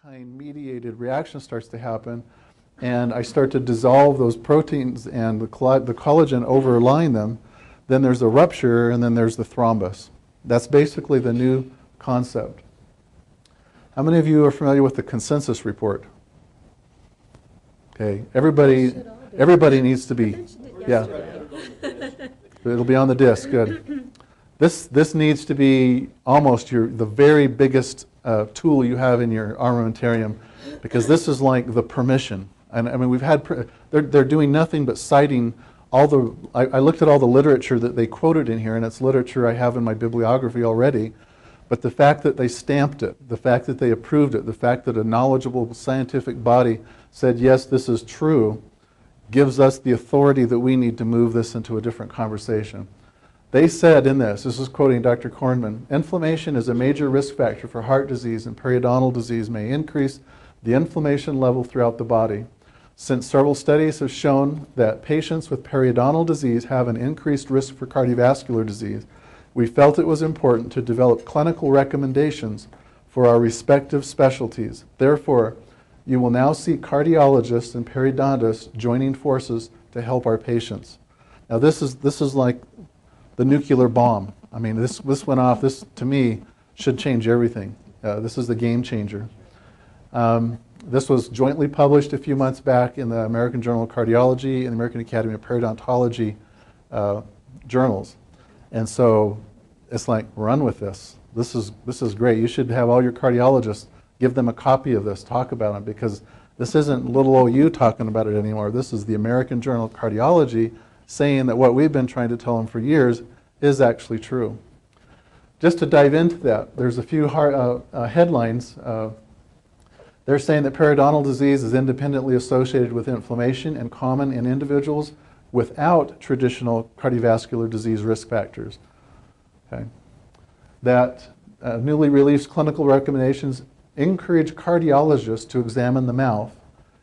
cytokine-mediated reaction starts to happen, and I start to dissolve those proteins and the collagen overlying them, then there's a rupture, and then there's the thrombus. That's basically the new concept. How many of you are familiar with the consensus report? Okay, everybody needs to be. Yeah, it'll be on the disc. Good. This needs to be almost the very biggest tool you have in your armamentarium, because this is like the permission. And I mean, they're doing nothing but citing all the. I looked at all the literature that they quoted in here, and it's literature I have in my bibliography already. But the fact that they stamped it, the fact that they approved it, the fact that a knowledgeable scientific body said, yes, this is true, gives us the authority that we need to move this into a different conversation. They said in this is quoting Dr. Kornman, inflammation is a major risk factor for heart disease, and periodontal disease may increase the inflammation level throughout the body. Since several studies have shown that patients with periodontal disease have an increased risk for cardiovascular disease, we felt it was important to develop clinical recommendations for our respective specialties. Therefore, you will now see cardiologists and periodontists joining forces to help our patients. Now this is like the nuclear bomb. I mean, this went off. This, to me, should change everything. This is the game changer. This was jointly published a few months back in the American Journal of Cardiology and the American Academy of Periodontology journals. And so it's like, run with this. This is great. You should have all your cardiologists give them a copy of this, talk about it, because this isn't little old you talking about it anymore. This is the American Journal of Cardiology saying that what we've been trying to tell them for years is actually true. Just to dive into that, there's a few headlines. They're saying that periodontal disease is independently associated with inflammation and common in individuals without traditional cardiovascular disease risk factors. Okay. That newly released clinical recommendations encourage cardiologists to examine the mouth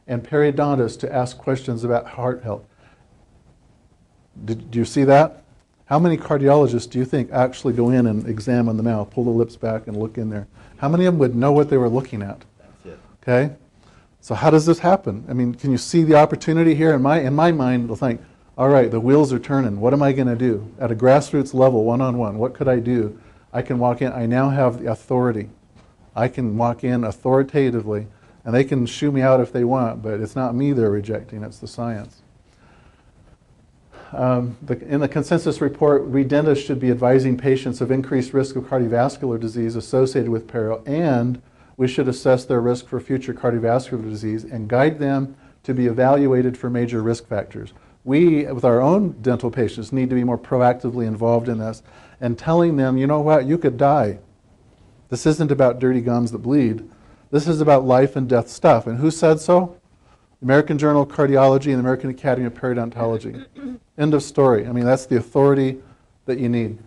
and periodontists to ask questions about heart health. Do you see that? How many cardiologists do you think actually go in and examine the mouth, pull the lips back and look in there? How many of them would know what they were looking at? That's it. Okay? So how does this happen? I mean, can you see the opportunity here? In my mind, I'll think, all right, the wheels are turning. What am I going to do? At a grassroots level, one-on-one, what could I do? I can walk in. I now have the authority. I can walk in authoritatively, and they can shoo me out if they want, but it's not me they're rejecting, it's the science. In the consensus report, we dentists should be advising patients of increased risk of cardiovascular disease associated with perio, and we should assess their risk for future cardiovascular disease and guide them to be evaluated for major risk factors. We, with our own dental patients, need to be more proactively involved in this and telling them, you know what, you could die. This isn't about dirty gums that bleed. This is about life and death stuff. And who said so? The American Journal of Cardiology and the American Academy of Periodontology. End of story. I mean, that's the authority that you need.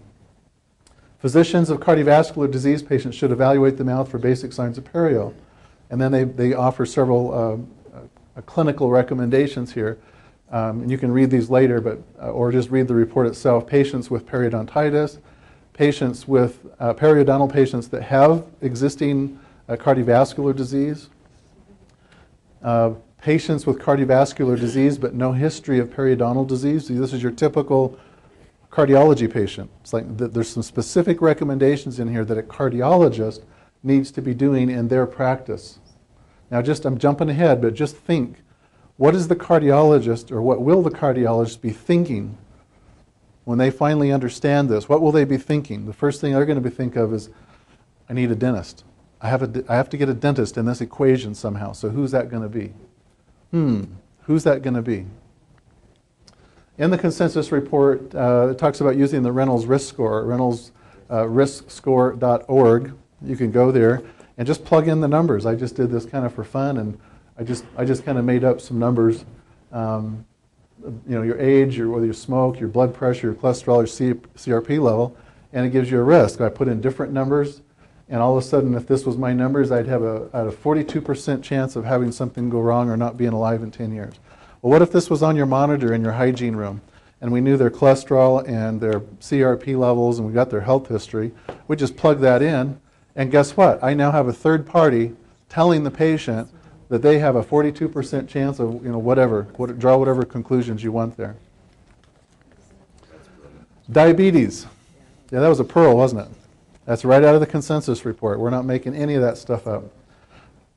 Physicians of cardiovascular disease patients should evaluate the mouth for basic signs of perio. And then they offer several clinical recommendations here. And you can read these later, but or just read the report itself. Patients with periodontitis, patients with periodontal patients that have existing cardiovascular disease, patients with cardiovascular disease but no history of periodontal disease. So this is your typical cardiology patient. It's like there's some specific recommendations in here that a cardiologist needs to be doing in their practice. Now I'm jumping ahead, but just think, what is the cardiologist, or what will the cardiologist be thinking when they finally understand this? What will they be thinking? The first thing they're going to be thinking of is, I need a dentist. I have to get a dentist in this equation somehow. So who's that going to be? Who's that going to be? In the consensus report, it talks about using the Reynolds Risk Score, reynoldsriskscore.org. You can go there and just plug in the numbers. I just did this kind of for fun, and I just kind of made up some numbers. You know, your age, whether you smoke, your blood pressure, your cholesterol, your CRP level, and it gives you a risk. I put in different numbers, and all of a sudden, if this was my numbers, I'd have a 42% chance of having something go wrong or not being alive in 10 years. Well, what if this was on your monitor in your hygiene room, and we knew their cholesterol and their CRP levels, and we got their health history? We just plug that in, and guess what? I now have a third party telling the patient that they have a 42% chance of, whatever, draw whatever conclusions you want there. Diabetes. Yeah, that was a pearl, wasn't it? That's right out of the consensus report. We're not making any of that stuff up.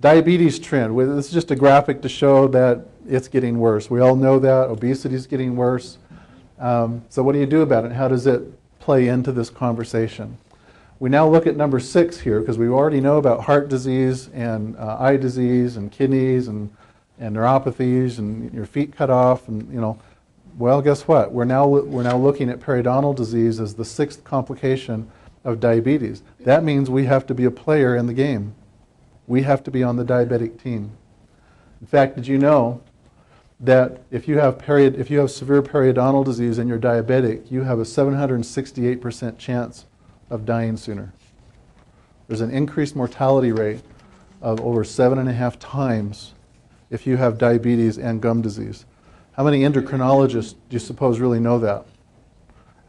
Diabetes trend. This is just a graphic to show that it's getting worse. We all know that. Obesity is getting worse. So what do you do about it? How does it play into this conversation? We now look at number 6 here because we already know about heart disease and eye disease and kidneys and neuropathies and your feet cut off and well, guess what? We're now looking at periodontal disease as the 6th complication of diabetes. That means we have to be a player in the game. We have to be on the diabetic team. In fact, did you know that if you have severe periodontal disease and you're diabetic, you have a 768% chance of dying sooner? There's an increased mortality rate of over 7.5 times if you have diabetes and gum disease. How many endocrinologists do you suppose really know that?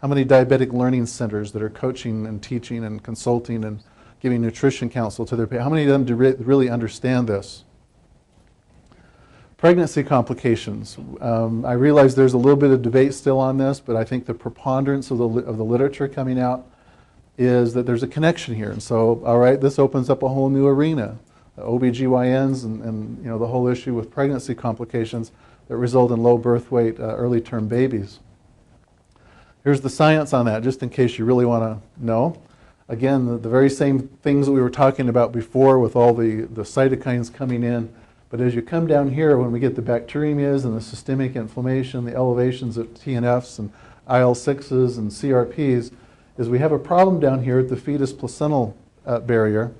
How many diabetic learning centers that are coaching and teaching and consulting and giving nutrition counsel to their patients? How many of them do really understand this? Pregnancy complications. I realize there's a little bit of debate still on this, but I think the preponderance of the literature coming out is that there's a connection here. And so, all right, this opens up a whole new arena. OBGYNs and the whole issue with pregnancy complications that result in low birth weight, early term babies. Here's the science on that, just in case you really want to know. Again, the very same things that we were talking about before with all the cytokines coming in. But as you come down here, when we get the bacteremias and the systemic inflammation, the elevations of TNFs and IL-6s and CRPs, is we have a problem down here at the fetus-placental barrier,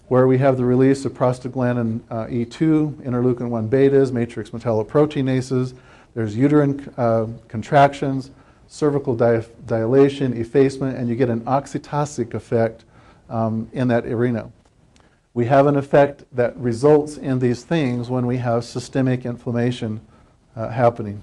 where we have the release of prostaglandin E2, interleukin-1 betas, matrix metalloproteinases. There's uterine contractions, cervical dilation, effacement, and you get an oxytocic effect in that arena. We have an effect that results in these things when we have systemic inflammation happening.